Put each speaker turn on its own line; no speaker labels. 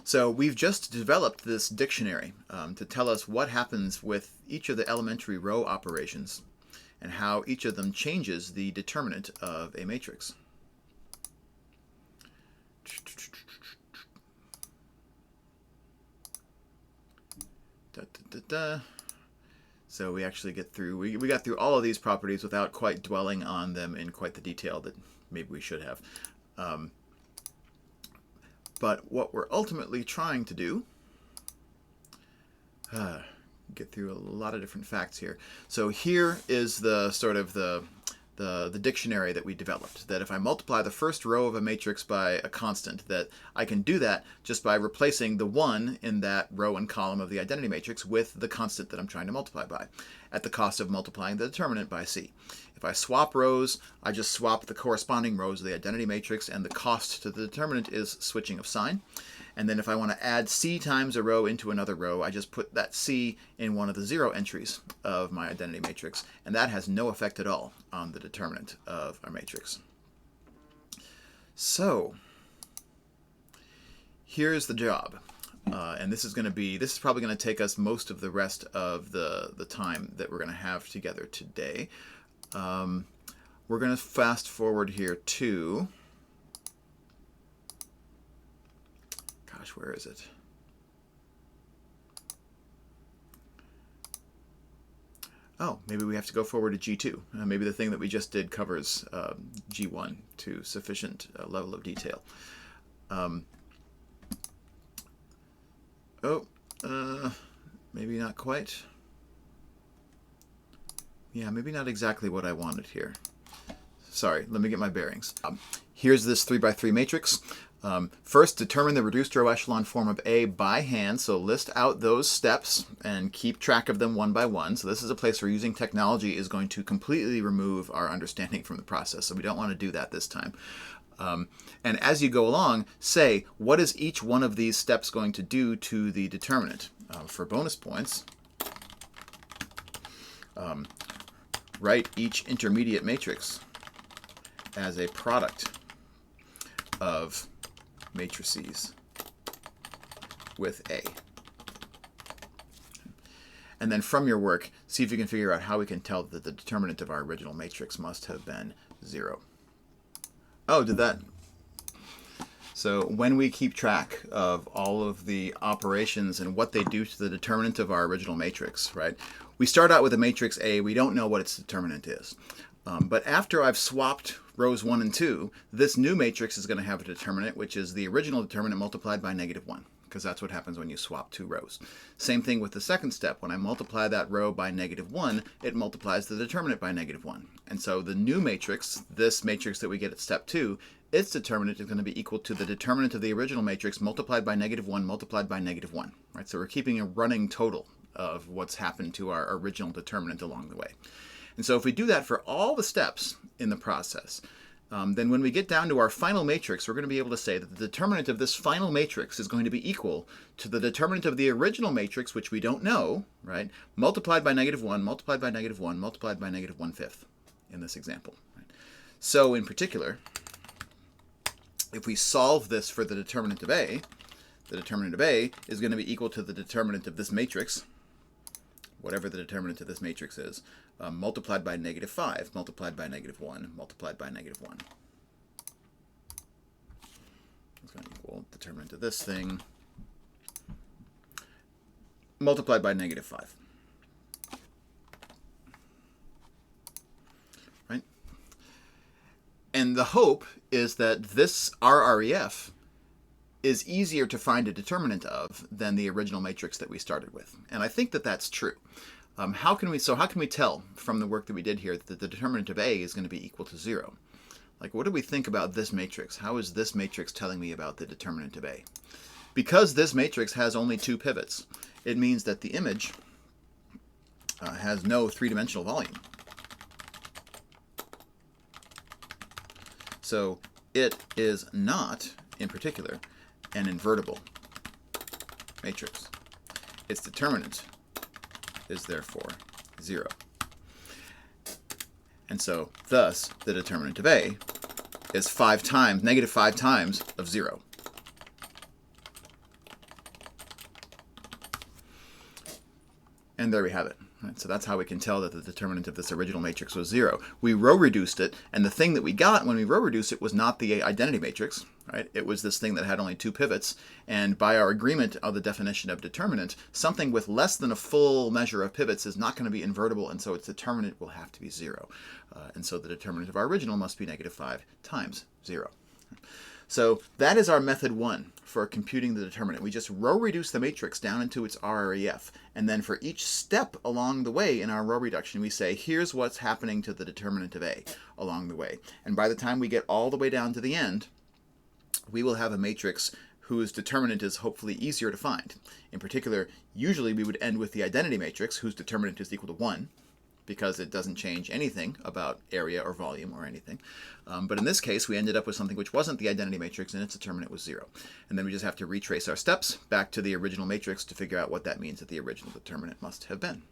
So we've just developed this dictionary to tell us what happens with each of the elementary row operations and how each of them changes the determinant of a matrix. So we actually get through, we got through all of these properties without quite dwelling on them in quite the detail that maybe we should have. But what we're ultimately trying to do, get through a lot of different facts here. So here is the sort of the dictionary that we developed, that if I multiply the first row of a matrix by a constant, that I can do that just by replacing the 1 in that row and column of the identity matrix with the constant that I'm trying to multiply by, at the cost of multiplying the determinant by c. If I swap rows, I just swap the corresponding rows of the identity matrix, and the cost to the determinant is switching of sign. And then if I want to add c times a row into another row, I just put that c in one of the 0 entries of my identity matrix, and that has no effect at all on the determinant of our matrix. So here's the job. And this is probably going to take us most of the rest of the time that we're going to have together today. We're going to fast forward here to, gosh, where is it? Oh, maybe we have to go forward to G2. Maybe the thing that we just did covers G1 to sufficient level of detail. Maybe not quite. Yeah, maybe not exactly what I wanted here. Sorry, let me get my bearings. Here's this 3x3 matrix. First, determine the reduced row echelon form of A by hand. So list out those steps and keep track of them one by one. So this is a place where using technology is going to completely remove our understanding from the process. So we don't want to do that this time. And as you go along, say, what is each one of these steps going to do to the determinant? For bonus points, write each intermediate matrix as a product of matrices with A. And then from your work, see if you can figure out how we can tell that the determinant of our original matrix must have been 0. Oh, did that? So when we keep track of all of the operations and what they do to the determinant of our original matrix, right? We start out with a matrix A. We don't know what its determinant is. But after I've swapped rows 1 and 2, this new matrix is going to have a determinant, which is the original determinant multiplied by -1, because that's what happens when you swap 2 rows. Same thing with the second step. When I multiply that row by -1, it multiplies the determinant by -1. And so the new matrix, this matrix that we get at step 2, its determinant is going to be equal to the determinant of the original matrix multiplied by -1 multiplied by -1. Right? So we're keeping a running total of what's happened to our original determinant along the way. And so if we do that for all the steps in the process, then when we get down to our final matrix, we're going to be able to say that the determinant of this final matrix is going to be equal to the determinant of the original matrix, which we don't know, right, multiplied by -1, multiplied by -1, multiplied by -1/5 in this example. Right? So in particular, if we solve this for the determinant of A, the determinant of A is going to be equal to the determinant of this matrix, whatever the determinant of this matrix is, multiplied by -5, multiplied by -1, multiplied by -1. It's going to equal determinant of this thing, multiplied by -5. Right? And the hope is that this RREF is easier to find a determinant of than the original matrix that we started with. And I think that that's true. How can we tell from the work that we did here that the determinant of A is going to be equal to 0? Like, what do we think about this matrix? How is this matrix telling me about the determinant of A? Because this matrix has only 2 pivots, it means that the image has no 3-dimensional volume. So it is not, in particular, an invertible matrix. Its determinant is therefore 0. And so, thus, the determinant of A is -5 times of 0. And there we have it. Right? So that's how we can tell that the determinant of this original matrix was 0. We row reduced it, and the thing that we got when we row reduced it was not the identity matrix. Right? It was this thing that had only 2 pivots, and by our agreement of the definition of determinant, something with less than a full measure of pivots is not going to be invertible, and so its determinant will have to be 0. And so the determinant of our original must be -5 times 0. So that is our method 1 for computing the determinant. We just row reduce the matrix down into its RREF, and then for each step along the way in our row reduction, we say, here's what's happening to the determinant of A along the way. And by the time we get all the way down to the end, we will have a matrix whose determinant is hopefully easier to find. In particular, usually we would end with the identity matrix, whose determinant is equal to 1, because it doesn't change anything about area or volume or anything. But in this case, we ended up with something which wasn't the identity matrix, and its determinant was 0. And then we just have to retrace our steps back to the original matrix to figure out what that means that the original determinant must have been.